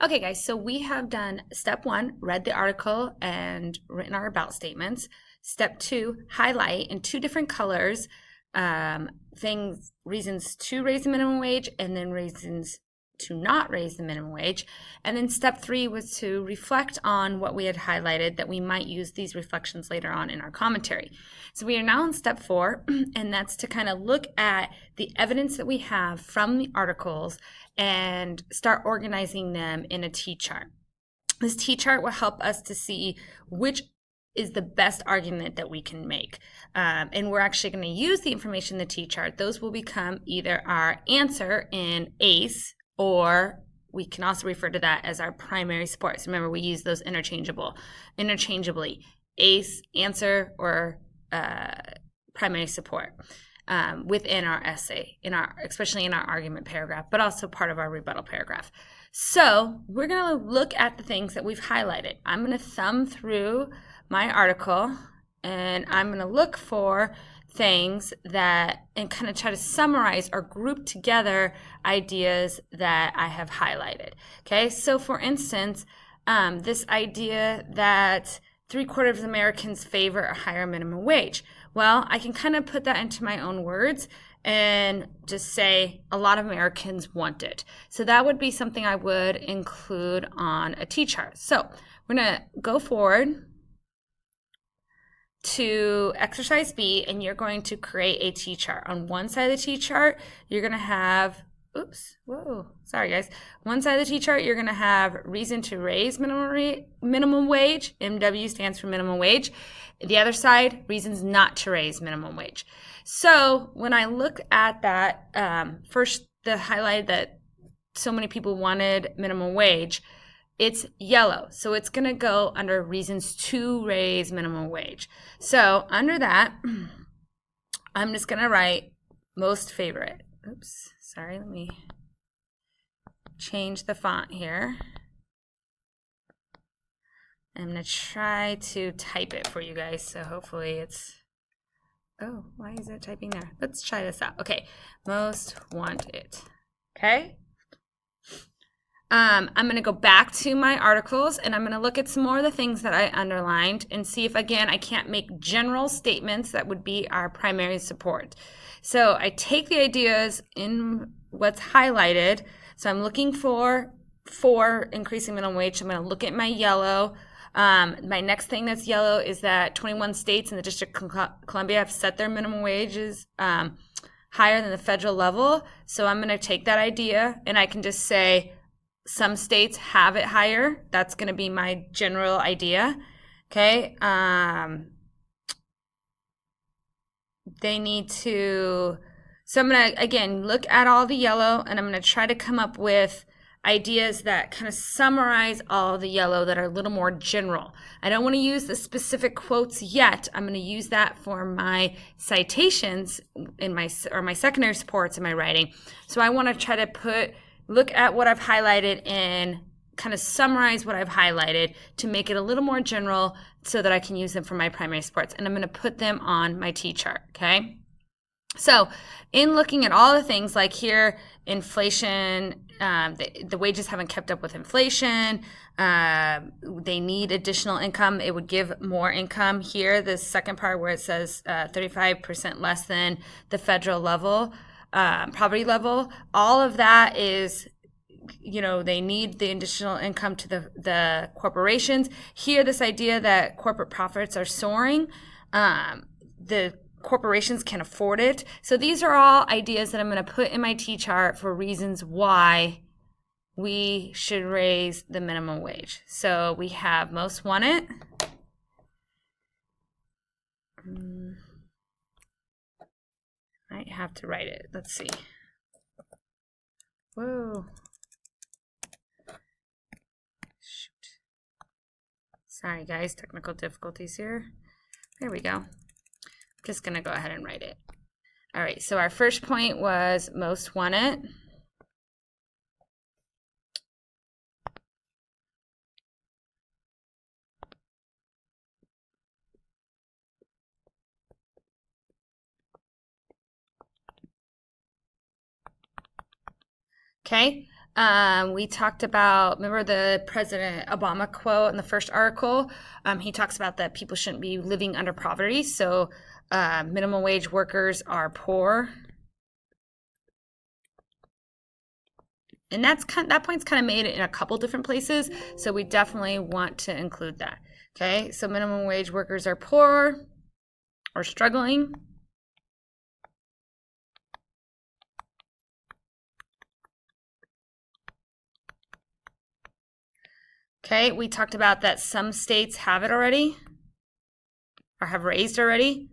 Okay, guys, so we have done step one, read the article and written our about statements. Step two, highlight in two different colors reasons to raise the minimum wage and then reasons to not raise the minimum wage. And then step three was to reflect on what we had highlighted, that we might use these reflections later on in our commentary. So we are now on step four, and that's to kind of look at the evidence that we have from the articles and start organizing them in a T-chart. This T-chart will help us to see which is the best argument that we can make. And we're actually going to use the information in the T-chart. Those will become either our answer in ACE, or we can also refer to that as our primary supports. Remember, we use those interchangeably. ACE, answer, or primary support within our essay, especially in our argument paragraph, but also part of our rebuttal paragraph. So we're going to look at the things that we've highlighted. I'm going to thumb through my article and I'm going to look for things that and kind of try to summarize or group together ideas that I have highlighted. Okay, so for instance, this idea that 3/4 of Americans favor a higher minimum wage. Well, I can kind of put that into my own words and just say a lot of Americans want it. So that would be something I would include on a T-chart. So we're going to go forward to exercise B, and you're going to create a T-chart. On one side of the T-chart, you're going to have, sorry guys. One side of the T-chart, you're going to have reason to raise minimum wage. MW stands for minimum wage. The other side, reasons not to raise minimum wage. So when I look at that, first the highlight that so many people wanted minimum wage, it's yellow. So it's going to go under reasons to raise minimum wage. So under that, I'm just going to write most favorite. Oops, sorry, let me change the font here. I'm going to try to type it for you guys, so hopefully it's, oh, why is it typing there? Let's try this out. Okay, most wanted. Okay. I'm going to go back to my articles and I'm going to look at some more of the things that I underlined and see if, again, I can't make general statements that would be our primary support. So I take the ideas in what's highlighted. So I'm looking for increasing minimum wage. I'm going to look at my yellow. My next thing that's yellow is that 21 states in the District of Columbia have set their minimum wages higher than the federal level. So I'm going to take that idea and I can just say, some states have it higher. That's going to be my general idea. Okay. They need to, so I'm going to, again, look at all the yellow and I'm going to try to come up with ideas that kind of summarize all the yellow that are a little more general. I don't want to use the specific quotes yet. I'm going to use that for my citations in my secondary supports in my writing. So I want to try to look at what I've highlighted and kind of summarize what I've highlighted to make it a little more general so that I can use them for my primary supports. And I'm going to put them on my T-chart, okay? So in looking at all the things like here, inflation, the wages haven't kept up with inflation, they need additional income, it would give more income. Here, the second part where it says 35% less than the federal level, poverty level, all of that is, they need the additional income to the corporations. Here, this idea that corporate profits are soaring, the corporations can afford it. So these are all ideas that I'm going to put in my T-chart for reasons why we should raise the minimum wage. So we have most want it. Might have to write it. Let's see. Whoa. Shoot. Sorry, guys. Technical difficulties here. There we go. I'm just going to go ahead and write it. All right. So our first point was most want it. Okay. We talked about, remember the President Obama quote in the first article? He talks about that people shouldn't be living under poverty. So minimum wage workers are poor. And that point's kind of made in a couple different places. So we definitely want to include that. Okay, so minimum wage workers are poor or struggling. Okay, we talked about that some states have it already or have raised already.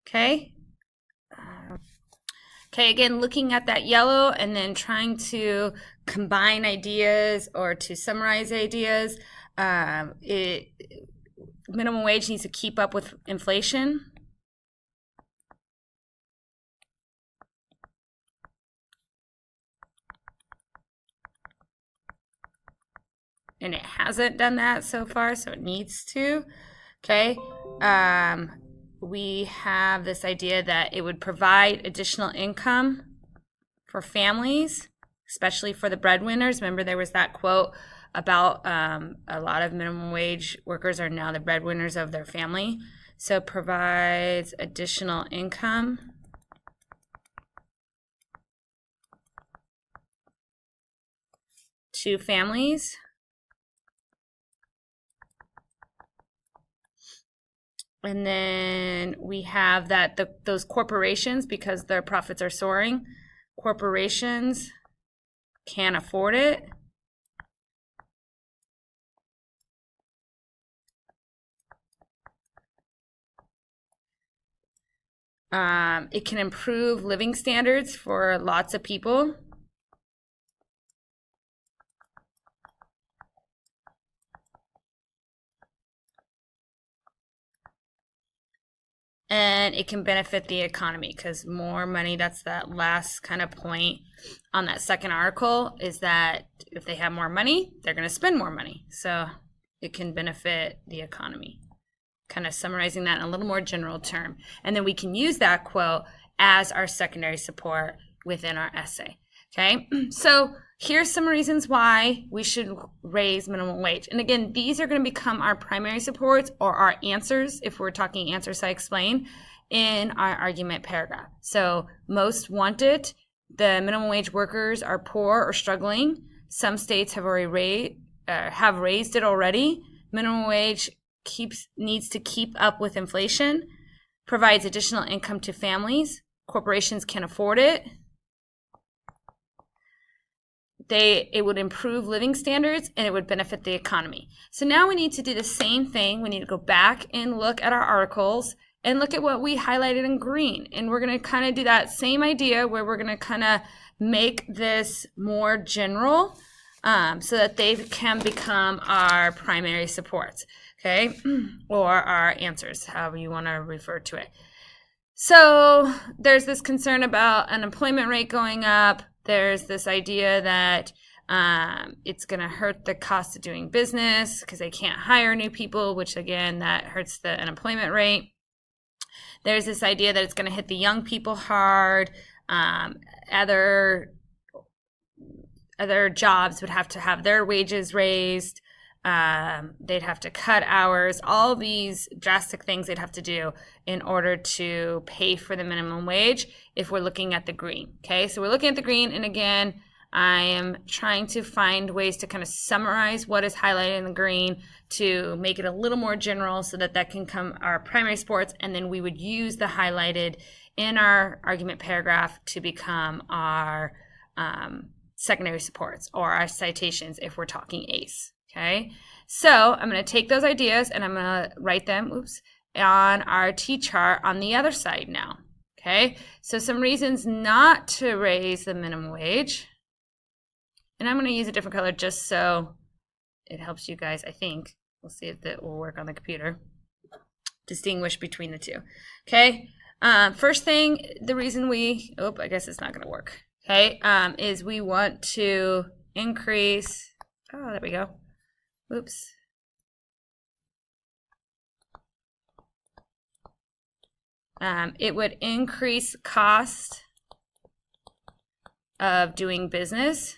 Okay. Okay, again, looking at that yellow and then trying to combine ideas or to summarize ideas. Minimum wage needs to keep up with inflation. And it hasn't done that so far, so it needs to. Okay. We have this idea that it would provide additional income for families, especially for the breadwinners. Remember, there was that quote about a lot of minimum wage workers are now the breadwinners of their family. So provides additional income. To families. And then we have that those corporations, because their profits are soaring, corporations can't afford it. It can improve living standards for lots of people. And it can benefit the economy because more money, that's that last kind of point on that second article, is that if they have more money, they're going to spend more money. So it can benefit the economy. Kind of summarizing that in a little more general term. And then we can use that quote as our secondary support within our essay. Okay, so here's some reasons why we should raise minimum wage. And again, these are going to become our primary supports or our answers, if we're talking answers I explain, in our argument paragraph. So most want it. The minimum wage workers are poor or struggling. Some states have already raised it already. Minimum wage needs to keep up with inflation. Provides additional income to families. Corporations can afford it. It would improve living standards and it would benefit the economy. So now we need to do the same thing. We need to go back and look at our articles and look at what we highlighted in green. And we're going to kind of do that same idea where we're going to kind of make this more general so that they can become our primary supports, okay? Or our answers, however you want to refer to it. So there's this concern about unemployment rate going up. There's this idea that it's going to hurt the cost of doing business because they can't hire new people, which again, that hurts the unemployment rate. There's this idea that it's going to hit the young people hard. Other jobs would have to have their wages raised. They'd have to cut hours, all these drastic things they'd have to do in order to pay for the minimum wage if we're looking at the green. Okay, so we're looking at the green, and again, I am trying to find ways to kind of summarize what is highlighted in the green to make it a little more general so that that can come our primary supports, and then we would use the highlighted in our argument paragraph to become our secondary supports or our citations if we're talking ACE. Okay, so I'm going to take those ideas and I'm going to write them, on our T-chart on the other side now. Okay, so some reasons not to raise the minimum wage. And I'm going to use a different color just so it helps you guys, I think. We'll see if that will work on the computer. Distinguish between the two. Okay, first thing, the reason I guess it's not going to work. Okay, is we want to increase, there we go. It would increase cost of doing business.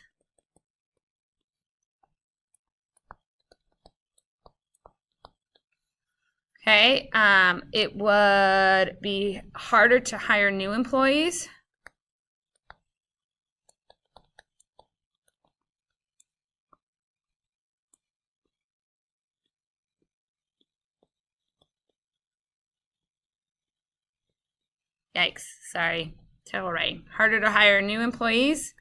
Okay, it would be harder to hire new employees. Yikes, sorry, terrible writing. Harder to hire new employees.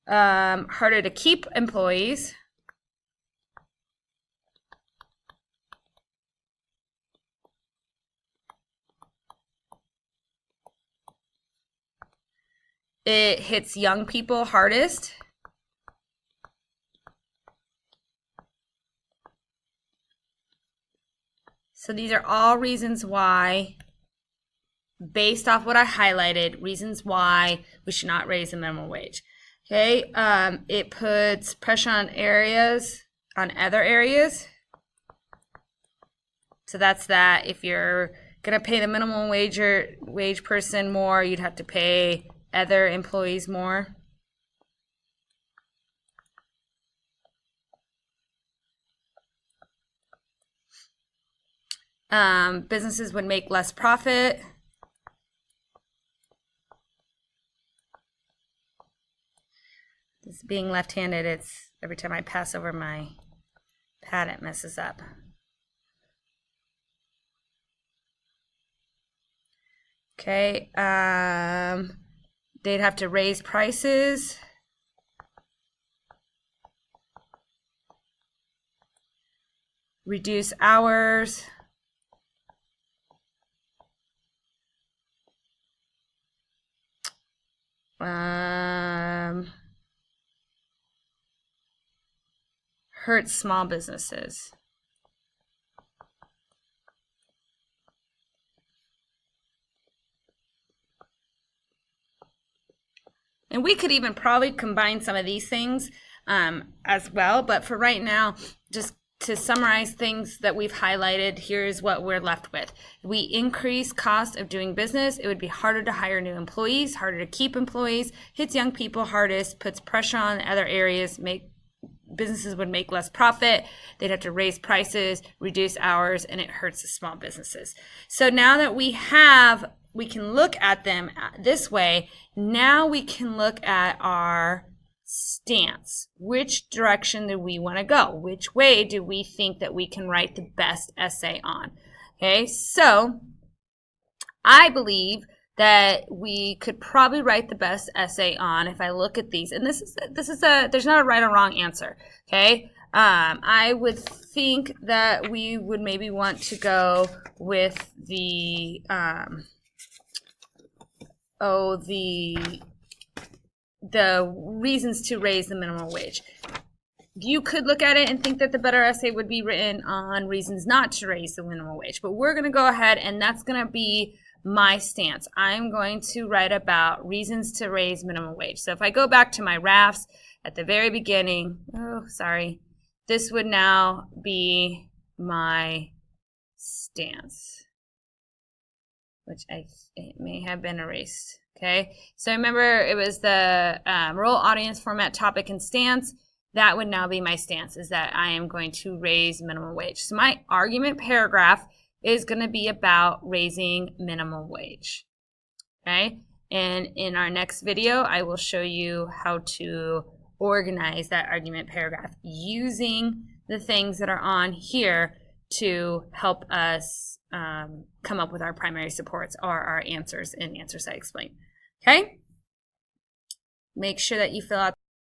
Harder to keep employees. It hits young people hardest. So these are all reasons why, based off what I highlighted, reasons why we should not raise the minimum wage. Okay, it puts pressure on other areas. So that's that. If you're gonna pay the minimum wage person more, you'd have to pay other employees more. Businesses would make less profit. This being left-handed, it's every time I pass over my pad, it messes up. Okay, they'd have to raise prices. Reduce hours. Hurt small businesses. And we could even probably combine some of these things as well, but for right now, just to summarize things that we've highlighted, here's what we're left with. If we increase cost of doing business, it would be harder to hire new employees, harder to keep employees, hits young people hardest, puts pressure on other areas, businesses would make less profit, they'd have to raise prices, reduce hours, and it hurts the small businesses. So now that we can look at them this way, now we can look at our stance. Which direction do we want to go? Which way do we think that we can write the best essay on? Okay, so I believe that we could probably write the best essay on, if I look at these, and there's not a right or wrong answer, okay? I would think that we would maybe want to go with the reasons to raise the minimum wage. You could look at it and think that the better essay would be written on reasons not to raise the minimum wage, but we're going to go ahead and that's going to be my stance. I'm going to write about reasons to raise minimum wage. So if I go back to my RAFs at the very beginning, this would now be my stance, which it may have been erased. Okay, so remember it was the role, audience, format, topic, and stance. That would now be my stance, is that I am going to raise minimum wage. So my argument paragraph is going to be about raising minimum wage. Okay, and in our next video, I will show you how to organize that argument paragraph using the things that are on here to help us come up with our primary supports or our answers in Answers I Explain. Okay? Make sure that you fill out